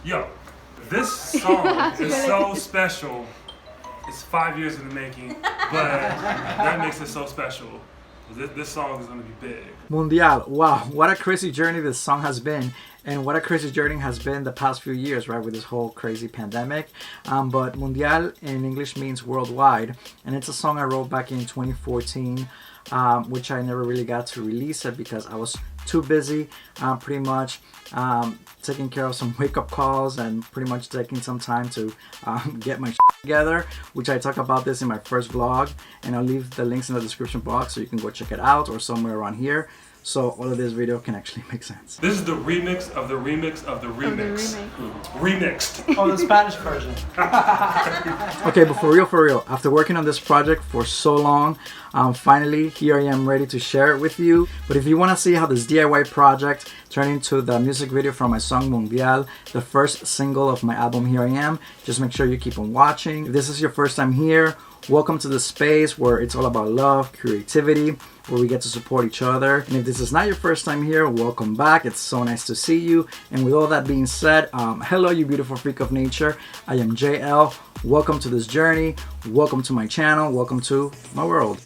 Yo, this song is so special. It's 5 years in the making, but that makes it so special. This song is gonna be big. Mundial, wow, what a crazy journey this song has been, and what a crazy journey has been the past few years, right, with this whole crazy pandemic. But Mundial in English means worldwide, and it's a song I wrote back in 2014, which I never really got to release it because I was too busy, pretty much taking care of some wake-up calls and pretty much taking some time to get my together, which I talk about this in my first vlog, and I'll leave the links in the description box so you can go check it out, or somewhere around here, so all of this video can actually make sense. This is the remix of the remix of the remix. Remixed. Oh, the Spanish version. Okay, but for real, after working on this project for so long, finally here I am ready to share it with you. But if you want to see how this DIY project turned into the music video for my song Mundial, the first single of my album Here I Am, just make sure you keep on watching. If this is your first time here, welcome to the space where it's all about love, creativity, where we get to support each other. And if this is not your first time here, welcome back. It's so nice to see you. And with all that being said, hello you beautiful freak of nature. I am JL. Welcome to this journey. Welcome to my channel. Welcome to my world.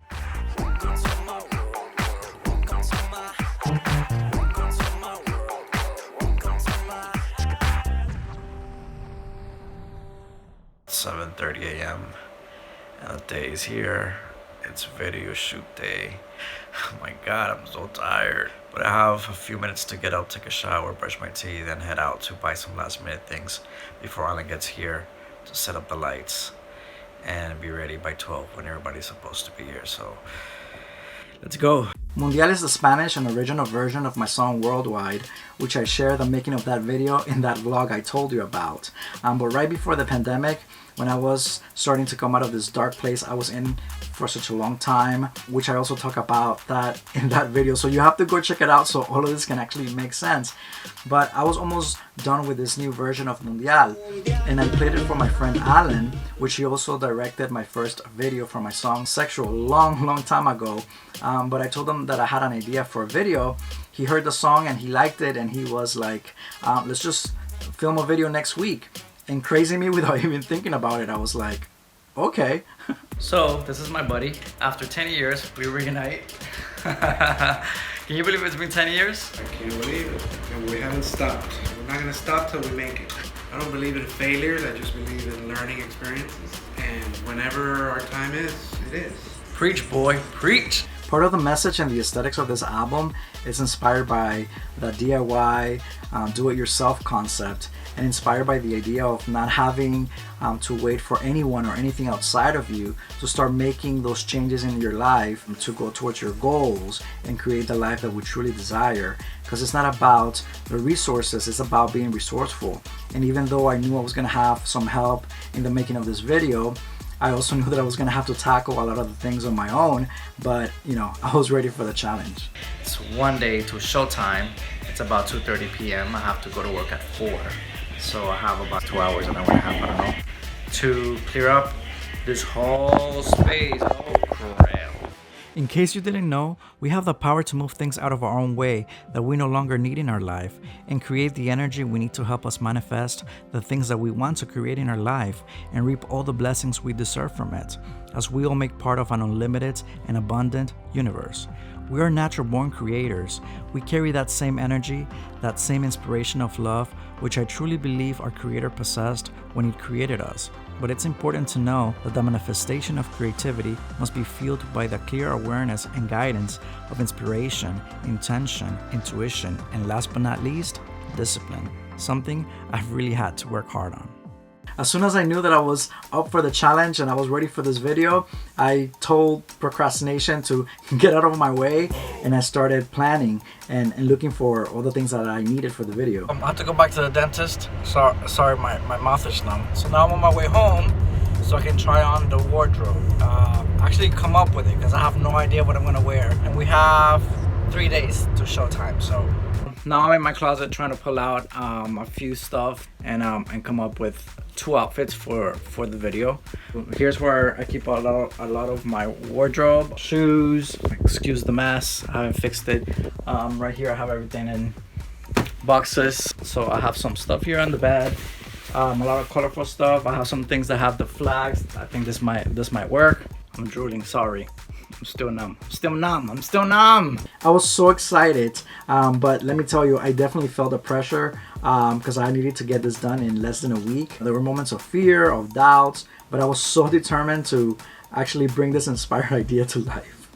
It's 7:30 a.m. and the day is here. It's video shoot day. Oh my god, I'm so tired. But I have a few minutes to get up, take a shower, brush my teeth, and head out to buy some last minute things before Alan gets here to set up the lights and be ready by 12 when everybody's supposed to be here. So let's go. Mundial is the Spanish and original version of my song Worldwide, which I share the making of that video in that vlog I told you about. But right before the pandemic, when I was starting to come out of this dark place I was in for such a long time, which I also talk about that in that video, so you have to go check it out so all of this can actually make sense. But I was almost done with this new version of Mundial, and I played it for my friend Alan, which he also directed my first video for my song Sexual long time ago. But I told him that I had an idea for a video. He heard the song and he liked it, and he was like, let's just film a video next week. And crazy me, without even thinking about it, I was like, okay. So, this is my buddy. After 10 years, we reunite. Can you believe it's been 10 years? I can't believe it. And we haven't stopped. We're not gonna stop till we make it. I don't believe in failures, I just believe in learning experiences. And whenever our time is, it is. Preach, boy, preach. Part of the message and the aesthetics of this album is inspired by the DIY, do-it-yourself concept, and inspired by the idea of not having to wait for anyone or anything outside of you to start making those changes in your life to go towards your goals and create the life that we truly desire. Because it's not about the resources, it's about being resourceful. And even though I knew I was gonna have some help in the making of this video, I also knew that I was gonna have to tackle a lot of the things on my own, but you know, I was ready for the challenge. It's one day to showtime. It's about 2:30 p.m. I have to go to work at 4. So I have about 2 hours, an hour and a half, I don't know, to clear up this whole space. Oh crap. In case you didn't know, we have the power to move things out of our own way that we no longer need in our life and create the energy we need to help us manifest the things that we want to create in our life and reap all the blessings we deserve from it, as we all make part of an unlimited and abundant universe. We are natural-born creators. We carry that same energy, that same inspiration of love, which I truly believe our Creator possessed when He created us. But it's important to know that the manifestation of creativity must be fueled by the clear awareness and guidance of inspiration, intention, intuition, and last but not least, discipline, something I've really had to work hard on. As soon as I knew that I was up for the challenge and I was ready for this video, I told procrastination to get out of my way, and I started planning and looking for all the things that I needed for the video. I have to go back to the dentist. Sorry, my mouth is numb. So now I'm on my way home so I can try on the wardrobe. Actually come up with it because I have no idea what I'm gonna wear. And we have 3 days to showtime, so. Now I'm in my closet trying to pull out a few stuff and come up with 2 outfits for the video. Here's where I keep a lot of my wardrobe, shoes. Excuse the mess, I haven't fixed it. Right here I have everything in boxes. So I have some stuff here on the bed, a lot of colorful stuff. I have some things that have the flags. I think this might work. I'm drooling, sorry. I'm still numb. I'm still numb. I was so excited, but let me tell you, I definitely felt the pressure because I needed to get this done in less than a week. There were moments of fear, of doubts, but I was so determined to actually bring this inspired idea to life.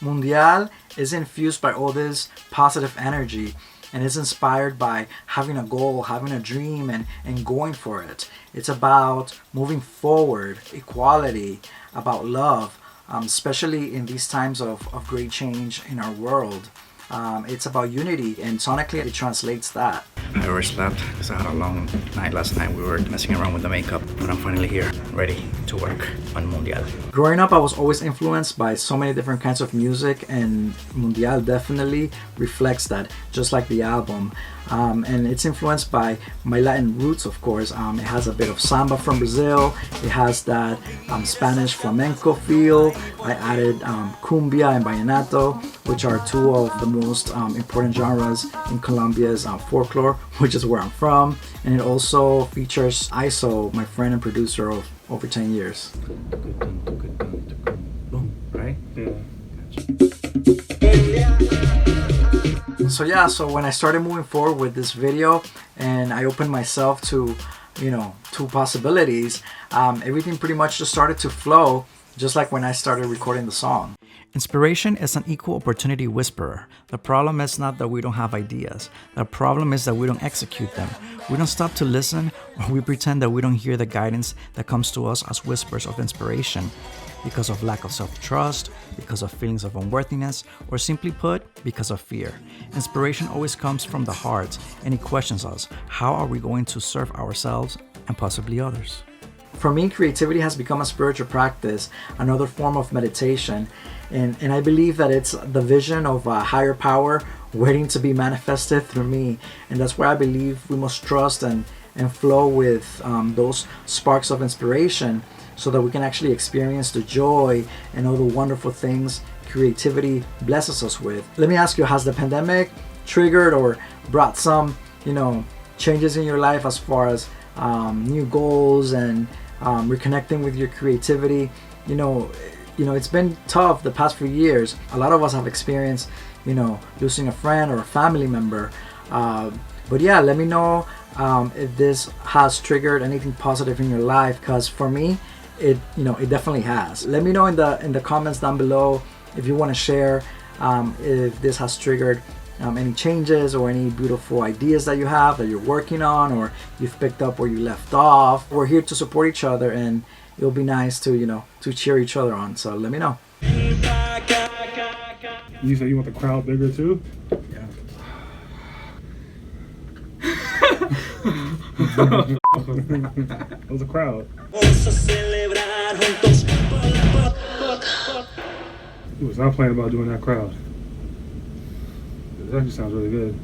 Mundial is infused by all this positive energy and is inspired by having a goal, having a dream, and going for it. It's about moving forward, equality, about love, especially in these times of great change in our world. It's about unity, and sonically it translates that. I overslept because I had a long night last night. We were messing around with the makeup, but I'm finally here, ready to work on Mundial. Growing up, I was always influenced by so many different kinds of music, and Mundial definitely reflects that, just like the album. And it's influenced by my Latin roots, of course. It has a bit of samba from Brazil. It has that Spanish flamenco feel. I added cumbia and vallenato, which are two of the most important genres in Colombia's folklore, which is where I'm from. And it also features Iso, my friend and producer of over 10 years. Boom, right? Yeah. So when I started moving forward with this video and I opened myself to, two possibilities, everything pretty much just started to flow, just like when I started recording the song. Inspiration is an equal opportunity whisperer. The problem is not that we don't have ideas. The problem is that we don't execute them. We don't stop to listen, or we pretend that we don't hear the guidance that comes to us as whispers of inspiration because of lack of self-trust, because of feelings of unworthiness, or simply put, because of fear. Inspiration always comes from the heart, and it questions us. How are we going to serve ourselves and possibly others? For me, creativity has become a spiritual practice, another form of meditation, and I believe that it's the vision of a higher power waiting to be manifested through me, and that's where I believe we must trust and flow with those sparks of inspiration so that we can actually experience the joy and all the wonderful things creativity blesses us with. Let me ask you, has the pandemic triggered or brought some, changes in your life as far as new goals and reconnecting with your creativity? It's been tough the past few years. A lot of us have experienced, losing a friend or a family member. But yeah, let me know if this has triggered anything positive in your life, because for me, it definitely has. Let me know in the comments down below if you want to share if this has triggered any changes or any beautiful ideas that you have that you're working on, or you've picked up where you left off. We're here to support each other, and it'll be nice to to cheer each other on. So let me know. You said you want the crowd bigger too? Yeah. It was a crowd. He was not playing about doing that crowd. It actually sounds really good.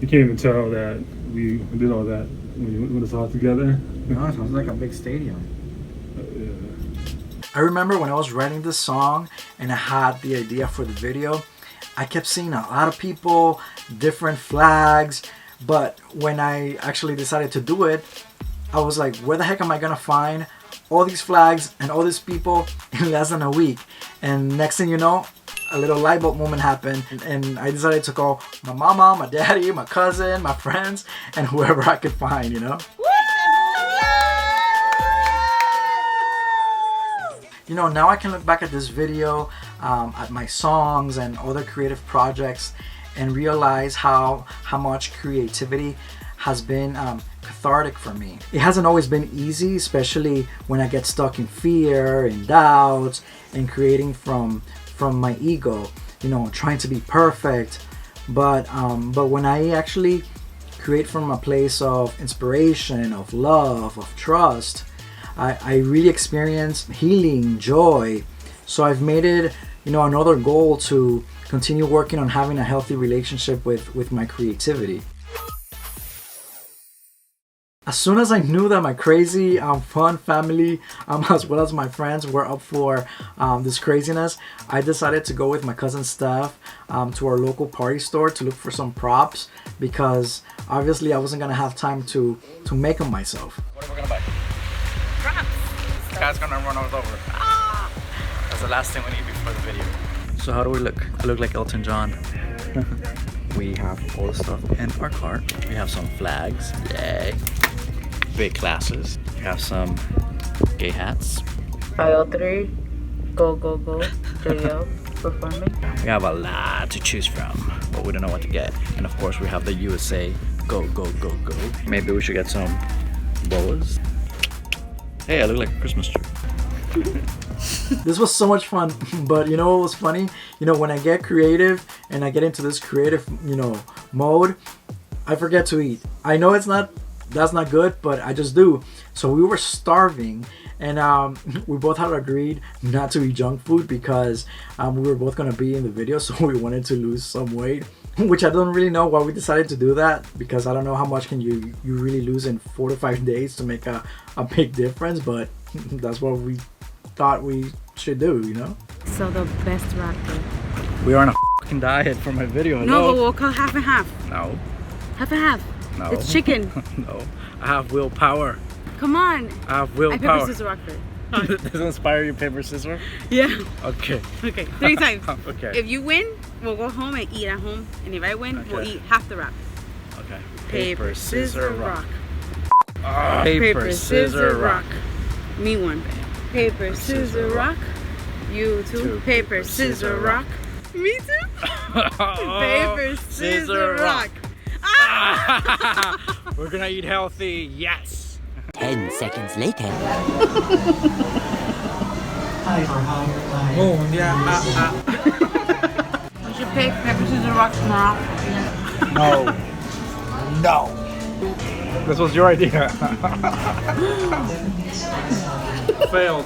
You can't even tell that we did all that when it's all together. No, it sounds like a big stadium. Yeah. I remember when I was writing this song and I had the idea for the video, I kept seeing a lot of people, different flags, but when I actually decided to do it, I was like, where the heck am I gonna find all these flags and all these people in less than a week? And next thing you know, a little light bulb moment happened, and I decided to call my mama, my daddy, my cousin, my friends, and whoever I could find, Now I can look back at this video, at my songs and other creative projects, and realize how much creativity has been cathartic for me. It hasn't always been easy, especially when I get stuck in fear and doubts and creating from my ego, trying to be perfect. But when I actually create from a place of inspiration, of love, of trust, I really experience healing, joy. So I've made it, another goal to continue working on having a healthy relationship with my creativity. As soon as I knew that my crazy, fun family, as well as my friends were up for this craziness, I decided to go with my cousin Steph to our local party store to look for some props, because obviously I wasn't gonna have time to make them myself. What are we gonna buy? Props. This guy's gonna run us over. Ah! That's the last thing we need before the video. So how do we look? I look like Elton John. We have all the stuff in our car. We have some flags, yay. Big glasses. We have some gay hats. Aisle 3, go, go, go, JL, performing. We have a lot to choose from, but we don't know what to get. And of course we have the USA, go, go, go, go. Maybe we should get some boas. Hey, I look like a Christmas tree. This was so much fun, but you know what was funny? You know, when I get creative and I get into this creative, you know, mode, I forget to eat. I know that's not good, but I just do. So we were starving, and we both had agreed not to eat junk food because we were both gonna be in the video, so we wanted to lose some weight. Which I don't really know why we decided to do that, because I don't know how much can you really lose in 4 to 5 days to make a big difference, but that's what we thought we should do, you know? So the best rapper. We are on a fucking diet for my video. No, but we'll call half and half. No. Half and half. No. It's chicken. No. I have willpower. Come on. I have I willpower. paper, scissors, rock, paper. Does it inspire you, paper, scissors? Yeah. Okay. Okay, 3 times. Okay. If you win, we'll go home and eat at home. And if I win, we'll Okay. eat half the wrap. Okay. Paper, scissors, rock. Paper, scissors, rock. Me one. Paper, scissors, rock. You two. Paper, scissors, rock. Me too. Paper, scissors, rock. We're gonna eat healthy, yes. 10 seconds later. Mundial. We should pick paper, scissors, rock tomorrow. No. No. This was your idea. Failed.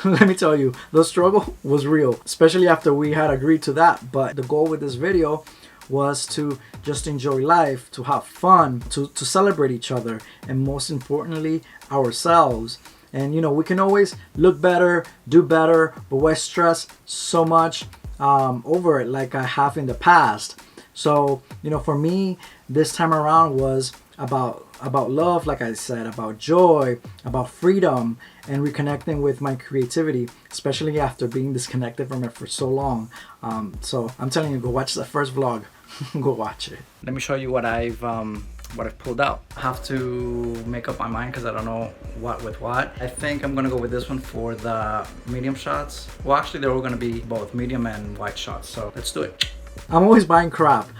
Let me tell you, the struggle was real, especially after we had agreed to that. But the goal with this video was to just enjoy life, to have fun, to celebrate each other, and most importantly, ourselves. And you know, we can always look better, do better, but why stress so much over it like I have in the past? So, you know, for me, this time around was about love, like I said, about joy, about freedom, and reconnecting with my creativity, especially after being disconnected from it for so long. So I'm telling you, go watch the first vlog. Go watch it. Let me show you what I've pulled out. I have to make up my mind because I don't know what with what. I think I'm gonna go with this one for the medium shots. Well, actually, they're all gonna be both medium and wide shots. So let's do it. I'm always buying crap.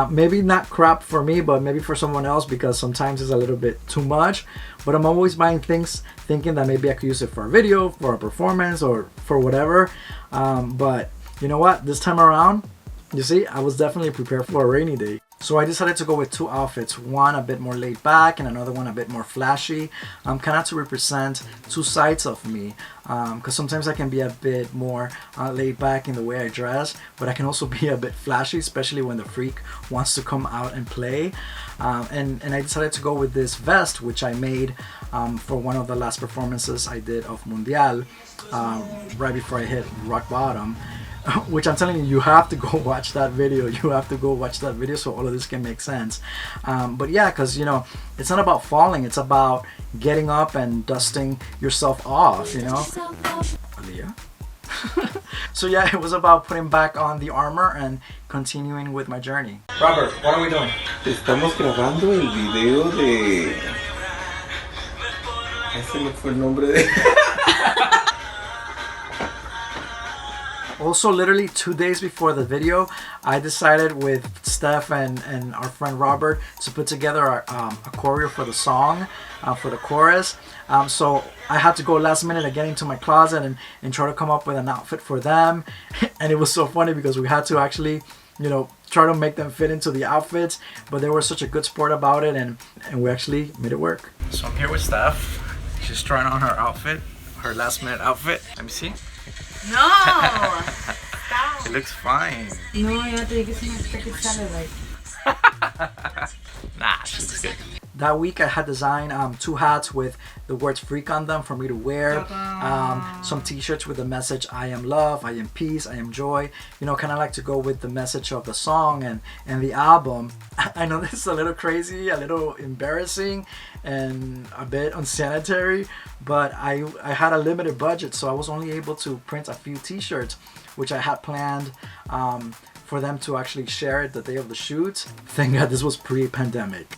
Maybe not crap for me, but maybe for someone else, because sometimes it's a little bit too much. But I'm always buying things thinking that maybe I could use it for a video, for a performance, or for whatever. But you know what? This time around, you see, I was definitely prepared for a rainy day. So I decided to go with 2 outfits, one a bit more laid back and another one a bit more flashy, kind of to represent 2 sides of me, because sometimes I can be a bit more laid back in the way I dress, but I can also be a bit flashy, especially when the freak wants to come out and play. And I decided to go with this vest, which I made for one of the last performances I did of Mundial, right before I hit rock bottom. Which I'm telling you, you have to go watch that video. You have to go watch that video so all of this can make sense. But yeah, because you know, it's not about falling. It's about getting up and dusting yourself off, you know. Aaliyah. So yeah, it was about putting back on the armor and continuing with my journey. Robert, what are we doing? Estamos grabando el video de... Ese me fue el nombre de... Also, literally 2 days before the video, I decided with Steph and our friend Robert to put together a choreo for the song, for the chorus. So I had to go last minute again into my closet and try to come up with an outfit for them. And it was so funny because we had to actually, you know, try to make them fit into the outfits. But they were such a good sport about it, and we actually made it work. So I'm here with Steph. She's trying on her outfit, her last minute outfit. Let me see. No! Stop. It looks fine. No, yo te dije que se me salad like. Nah, she looks good. That week I had designed 2 hats with the words freak on them for me to wear. Some t-shirts with the message I am love, I am peace, I am joy. You know, kind of like to go with the message of the song and the album. I know this is a little crazy, a little embarrassing, and a bit unsanitary, but I had a limited budget, so I was only able to print a few t-shirts, which I had planned for them to actually share it the day of the shoot. Thank God this was pre-pandemic.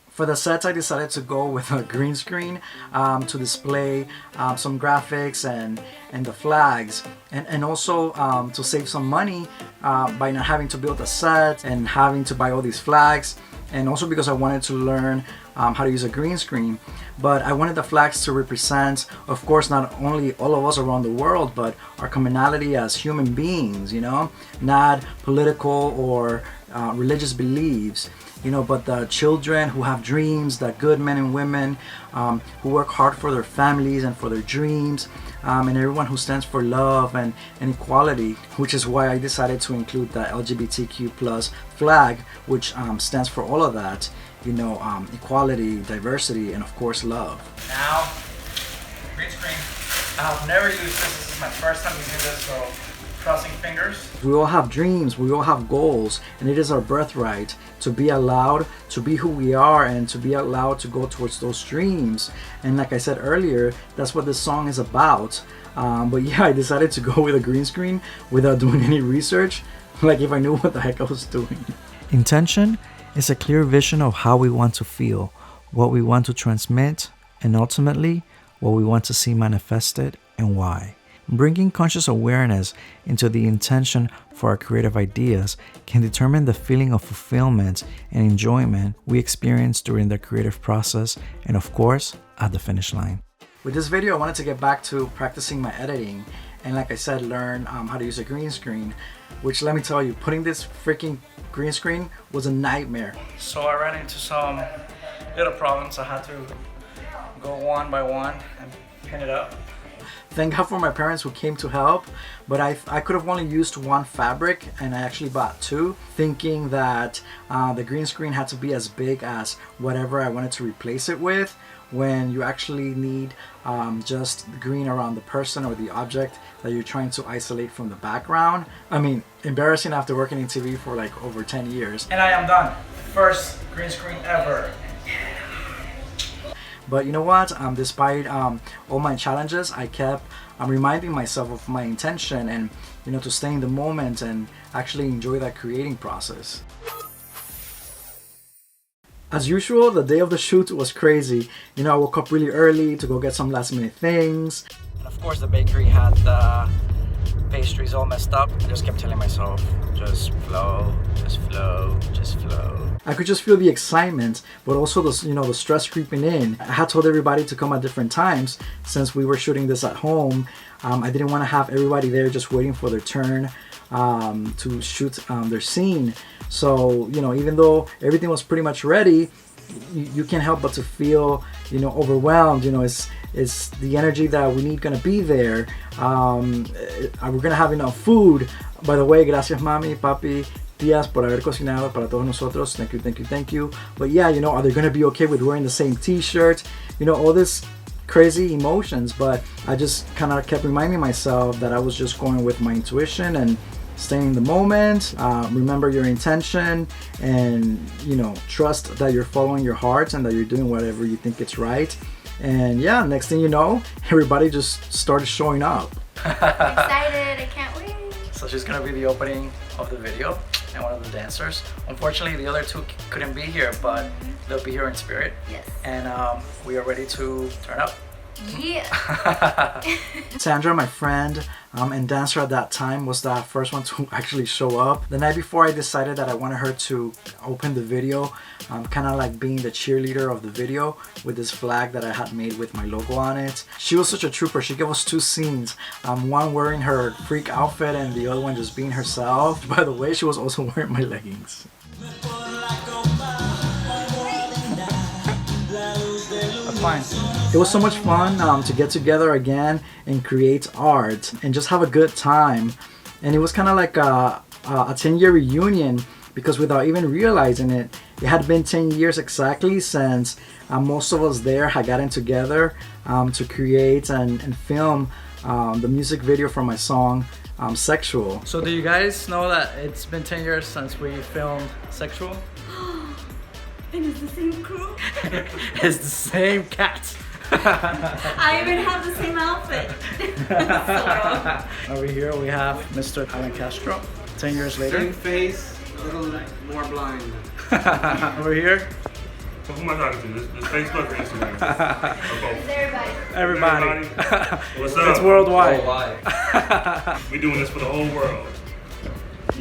For the sets, I decided to go with a green screen to display some graphics and the flags, and also to save some money by not having to build a set and having to buy all these flags, and also because I wanted to learn how to use a green screen. But I wanted the flags to represent, of course, not only all of us around the world, but our commonality as human beings, you know, not political or religious beliefs. You know, but the children who have dreams, the good men and women who work hard for their families and for their dreams, and everyone who stands for love and equality, which is why I decided to include the LGBTQ plus flag, which stands for all of that, you know, equality, diversity, and of course love. Now, green screen. I've never used this. This is my first time using this, so crossing fingers. We all have dreams, we all have goals, and it is our birthright to be allowed to be who we are and to be allowed to go towards those dreams. And like I said earlier, that's what this song is about. But yeah, I decided to go with a green screen without doing any research, like if I knew what the heck I was doing. Intention is a clear vision of how we want to feel, what we want to transmit, and ultimately what we want to see manifested and why. Bringing conscious awareness into the intention for our creative ideas can determine the feeling of fulfillment and enjoyment we experience during the creative process and, of course, at the finish line. With this video, I wanted to get back to practicing my editing and, like I said, learn how to use a green screen, which, let me tell you, putting this freaking green screen was a nightmare. So I ran into some little problems. I had to go one by one and pin it up. Thank God for my parents who came to help, but I could have only used 1 fabric, and I actually bought 2, thinking that the green screen had to be as big as whatever I wanted to replace it with, when you actually need just green around the person or the object that you're trying to isolate from the background. I mean, embarrassing after working in TV for like over 10 years. And I am done. First green screen ever. But you know what, despite all my challenges, I kept reminding myself of my intention and, you know, to stay in the moment and actually enjoy that creating process. As usual, the day of the shoot was crazy. You know, I woke up really early to go get some last minute things. And of course the bakery had the pastries all messed up. I just kept telling myself, just flow, just flow, just flow. I could just feel the excitement, but also the, you know, the stress creeping in. I had told everybody to come at different times since we were shooting this at home. I didn't want to have everybody there just waiting for their turn to shoot their scene. So, you know, even though everything was pretty much ready, you can't help but to feel, you know, overwhelmed. You know, it's the energy that we need gonna be there. We're gonna have enough food. By the way, gracias mami, papi, tías por haber cocinado para todos nosotros. Thank you, thank you, thank you. But yeah, you know, are they gonna be okay with wearing the same t-shirt? You know, all this crazy emotions, but I just kind of kept reminding myself that I was just going with my intuition and staying in the moment. Remember your intention, and, you know, trust that you're following your heart and that you're doing whatever you think it's right. And yeah, next thing you know, everybody just started showing up. I'm excited, I can't wait. So she's gonna be the opening of the video and one of the dancers. Unfortunately, the other 2 couldn't be here, but they'll be here in spirit. Yes. And we are ready to turn up. Yeah. Sandra, my friend and dancer at that time, was the first one to actually show up. The night before, I decided that I wanted her to open the video, kind of like being the cheerleader of the video with this flag that I had made with my logo on it. She was such a trooper. She gave us 2 scenes, one wearing her freak outfit and the other one just being herself. By the way, she was also wearing my leggings. That's fine. It was so much fun to get together again and create art and just have a good time. And it was kind of like a 10-year reunion because without even realizing it, it had been 10 years exactly since most of us there had gotten together to create and film the music video for my song Sexual. So do you guys know that it's been 10 years since we filmed Sexual? And it's the same crew? It's the same cat. I even have the same outfit. Over here we have Mr. Alan Castro, 10 years later. Same face, a little more blind. Over here. So who am I talking to? This Facebook or Instagram? Or both? Everybody. What's up? It's worldwide. We're doing this for the whole world.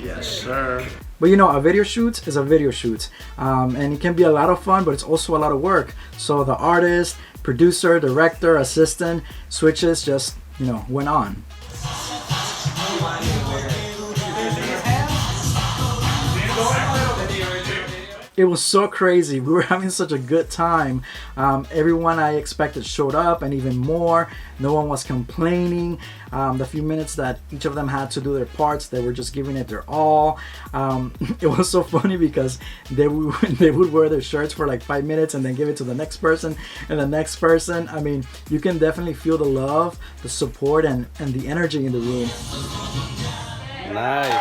Yes, sir. But you know, a video shoot is a video shoot, and it can be a lot of fun, but it's also a lot of work. So the artist, producer, director, assistant, switches just, you know, went on. It was so crazy. We were having such a good time. Everyone I expected showed up and even more. No one was complaining. The few minutes that each of them had to do their parts, they were just giving it their all. It was so funny because they would wear their shirts for like 5 minutes and then give it to the next person and the next person. I mean, you can definitely feel the love, the support, and the energy in the room. Nice.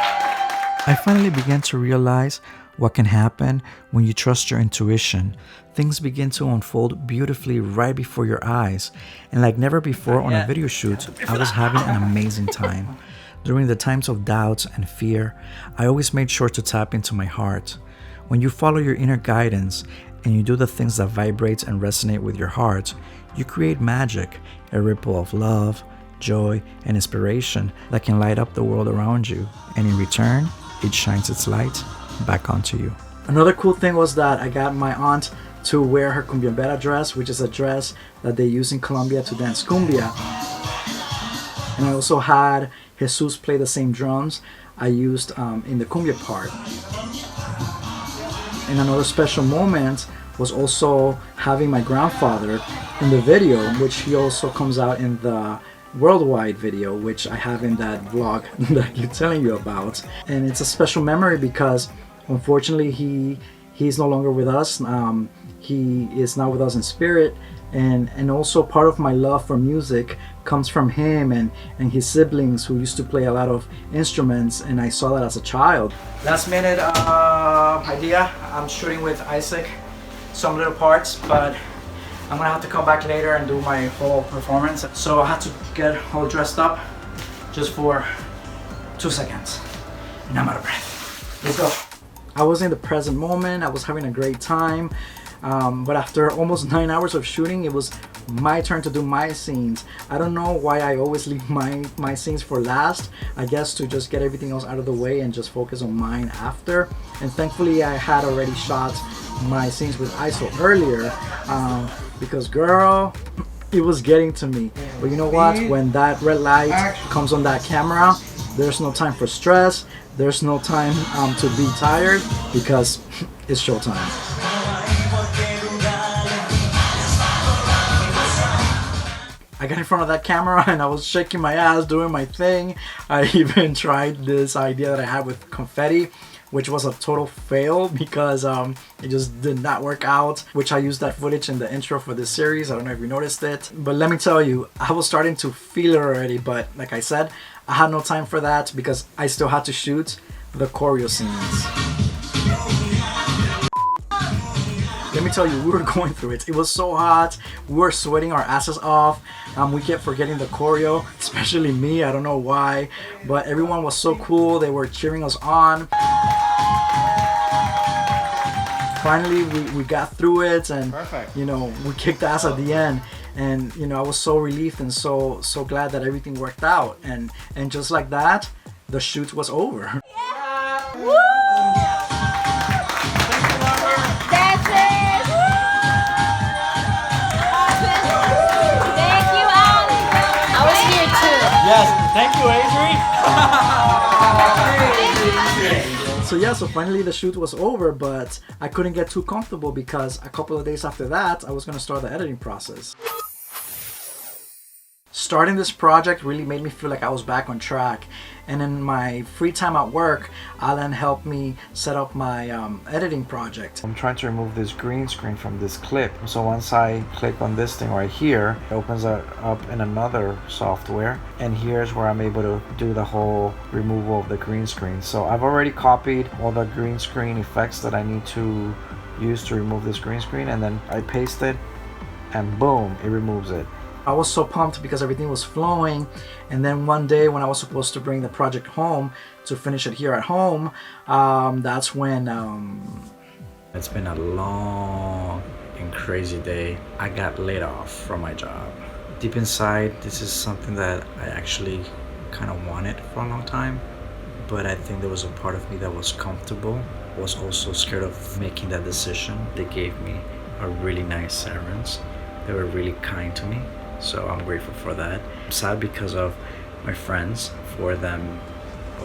I finally began to realize what can happen when you trust your intuition. Things begin to unfold beautifully right before your eyes. And like never before on a video shoot, I was having an amazing time. During the times of doubts and fear, I always made sure to tap into my heart. When you follow your inner guidance and you do the things that vibrate and resonate with your heart, you create magic, a ripple of love, joy, and inspiration that can light up the world around you. And in return, it shines its light back onto you. Another cool thing was that I got my aunt to wear her cumbiambera dress, which is a dress that they use in Colombia to dance cumbia. And I also had Jesus play the same drums I used in the cumbia part. And another special moment was also having my grandfather in the video, which he also comes out in the worldwide video, which I have in that vlog that I keep telling you about. And it's a special memory because unfortunately he's no longer with us. He is now with us in spirit, and also part of my love for music comes from him and his siblings who used to play a lot of instruments, and I saw that as a child. Last minute idea. I'm shooting with Isaac some little parts, but I'm gonna have to come back later and do my whole performance. So I had to get all dressed up just for 2 seconds. And I'm out of breath. Let's go. I was in the present moment. I was having a great time. But after almost 9 hours of shooting, it was my turn to do my scenes. I don't know why I always leave my scenes for last. I guess to just get everything else out of the way and just focus on mine after. And thankfully I had already shot my scenes with ISO earlier, because girl, it was getting to me. But you know what? When that red light comes on that camera, there's no time for stress. There's no time to be tired, because it's showtime. I got in front of that camera and I was shaking my ass, doing my thing. I even tried this idea that I had with confetti, which was a total fail because it just did not work out, which I used that footage in the intro for this series. I don't know if you noticed it, but let me tell you, I was starting to feel it already, but like I said, I had no time for that because I still had to shoot the choreo scenes. Let me tell you, we were going through it. It was so hot. We were sweating our asses off. We kept forgetting the choreo, especially me. I don't know why, but everyone was so cool. They were cheering us on. Finally, we got through it, and you know, we kicked ass at the end. And you know, I was so relieved and so glad that everything worked out. And just like that, the shoot was over. Yeah. Woo! That's it! Thank you, Ali. I was here too. Yes, thank you, Adri. So yeah, so finally the shoot was over, but I couldn't get too comfortable because a couple of days after that, I was gonna start the editing process. Starting this project really made me feel like I was back on track. And in my free time at work, Alan helped me set up my editing project. I'm trying to remove this green screen from this clip. So once I click on this thing right here, it opens it up in another software. And here's where I'm able to do the whole removal of the green screen. So I've already copied all the green screen effects that I need to use to remove this green screen. And then I paste it and boom, it removes it. I was so pumped because everything was flowing, and then one day when I was supposed to bring the project home to finish it here at home, that's when it's been a long and crazy day. I got laid off from my job. Deep inside, this is something that I actually kind of wanted for a long time, but I think there was a part of me that was comfortable, was also scared of making that decision. They gave me a really nice severance. They were really kind to me. So I'm grateful for that. I'm sad because of my friends, for them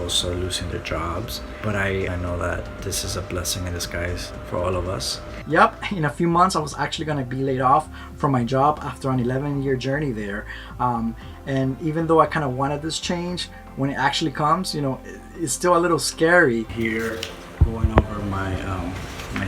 also losing their jobs. But I know that this is a blessing in disguise for all of us. Yep, in a few months I was actually going to be laid off from my job after an 11-year journey there. And even though I kind of wanted this change, when it actually comes, you know, it's still a little scary. Here, going over my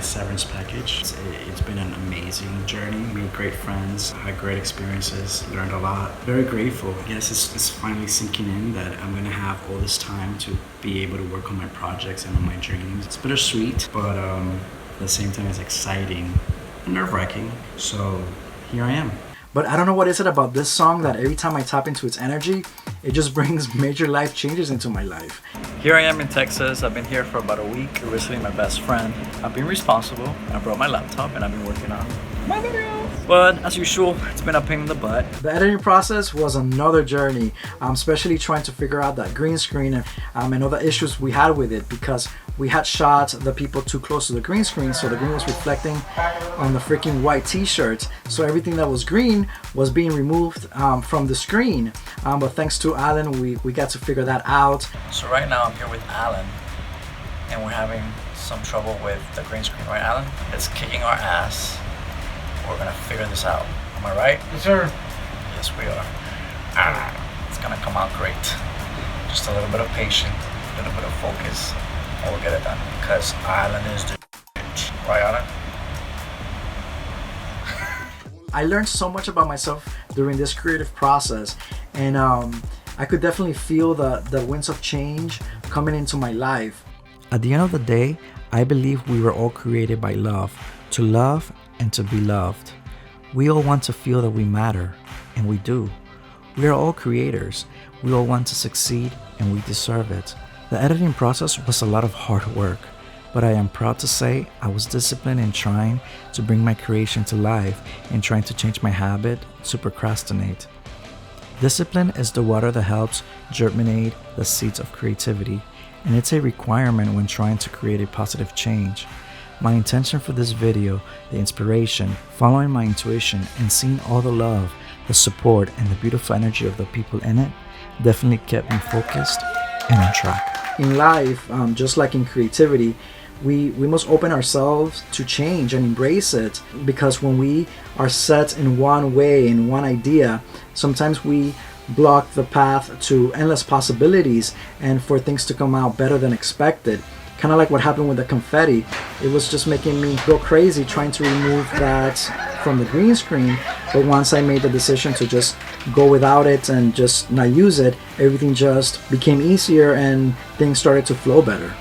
severance package. It's been an amazing journey. Made great friends, had great experiences, learned a lot. Very grateful. I guess it's finally sinking in that I'm gonna have all this time to be able to work on my projects and on my dreams. It's bittersweet, but at the same time it's exciting and nerve-wracking. So here I am. But I don't know what is it about this song that every time I tap into its energy, it just brings major life changes into my life. Here I am in Texas. I've been here for about a week, visiting my best friend. I've been responsible. I brought my laptop and I've been working on my video. But as usual, it's been a pain in the butt. The editing process was another journey, especially trying to figure out that green screen and all the issues we had with it, because we had shot the people too close to the green screen, so the green was reflecting on the freaking white t-shirts. So everything that was green was being removed from the screen. But thanks to Alan, we got to figure that out. So right now I'm here with Alan, and we're having some trouble with the green screen, right, Alan? It's kicking our ass. We're gonna figure this out. Am I right? Yes, sir. Yes, we are. It's gonna come out great. Just a little bit of patience, a little bit of focus, and we'll get it done. Because Alan is the right, Alan? I learned so much about myself during this creative process, and I could definitely feel the winds of change coming into my life. At the end of the day, I believe we were all created by love, to love and to be loved. We all want to feel that we matter, and we do. We are all creators. We all want to succeed, and we deserve it. The editing process was a lot of hard work, but I am proud to say I was disciplined in trying to bring my creation to life and trying to change my habit to procrastinate. Discipline is the water that helps germinate the seeds of creativity, and it's a requirement when trying to create a positive change. My intention for this video, the inspiration, following my intuition, and seeing all the love, the support, and the beautiful energy of the people in it, definitely kept me focused and on track. In life, just like in creativity, we must open ourselves to change and embrace it, because when we are set in one way, in one idea, sometimes we block the path to endless possibilities and for things to come out better than expected. Kind of like what happened with the confetti. It was just making me go crazy trying to remove that from the green screen, but once I made the decision to just go without it and just not use it, everything just became easier and things started to flow better.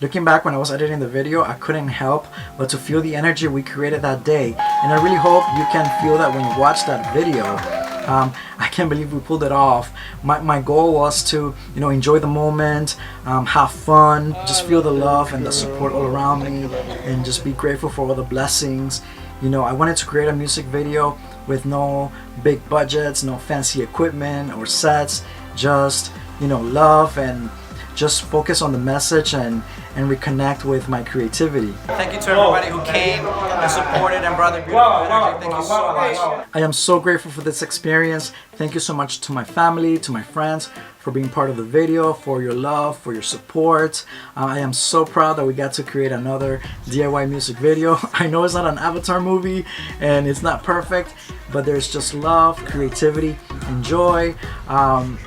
Looking back when I was editing the video, I couldn't help but to feel the energy we created that day, and I really hope you can feel that when you watch that video. I can't believe we pulled it off. My goal was to, enjoy the moment, have fun, just feel the love and the support all around me, and just be grateful for all the blessings. I wanted to create a music video with no big budgets, no fancy equipment or sets, just, love and just focus on the message and reconnect with my creativity. Thank you to everybody who came and supported and brought their beautiful energy. Thank you so much. I am so grateful for this experience. Thank you so much to my family, to my friends, for being part of the video, for your love, for your support. I am so proud that we got to create another DIY music video. I know it's not an Avatar movie and it's not perfect, but there's just love, creativity, and joy.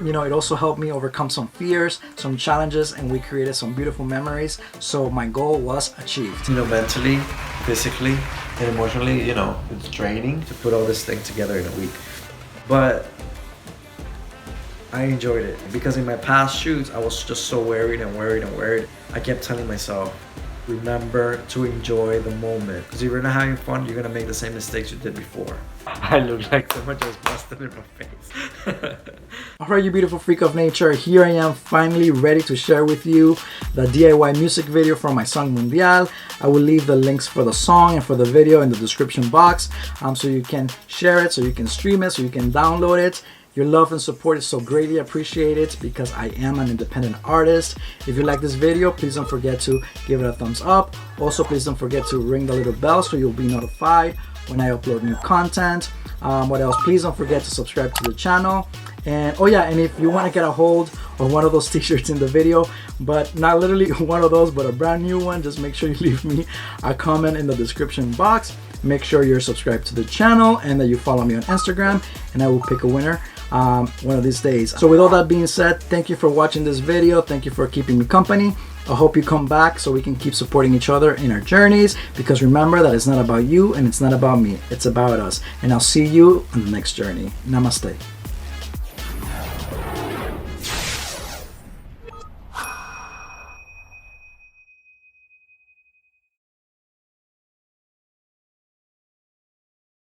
You know, it also helped me overcome some fears, some challenges, and we created some beautiful memories. So my goal was achieved. You know, mentally, physically, and emotionally, you know, it's draining to put all this thing together in a week. But I enjoyed it because in my past shoots, I was just so worried. I kept telling myself, remember to enjoy the moment. Because if you're not having fun, you're gonna make the same mistakes you did before. I look like someone just busted in my face. Alright, you beautiful freak of nature, here I am finally ready to share with you the DIY music video from my song Mundial. I will leave the links for the song and for the video in the description box so you can share it, so you can stream it, so you can download it. Your love and support is so greatly appreciated because I am an independent artist. If you like this video, please don't forget to give it a thumbs up. Also, please don't forget to ring the little bell so you'll be notified when I upload new content. What else? Please don't forget to subscribe to the channel. And oh yeah, and if you want to get a hold of one of those t-shirts in the video, but not literally one of those, but a brand new one, just make sure you leave me a comment in the description box. Make sure you're subscribed to the channel and that you follow me on Instagram, and I will pick a winner one of these days. So with all that being said, thank you for watching this video. Thank you for keeping me company. I hope you come back so we can keep supporting each other in our journeys, because remember that it's not about you and it's not about me, it's about us. And I'll see you on the next journey. Namaste.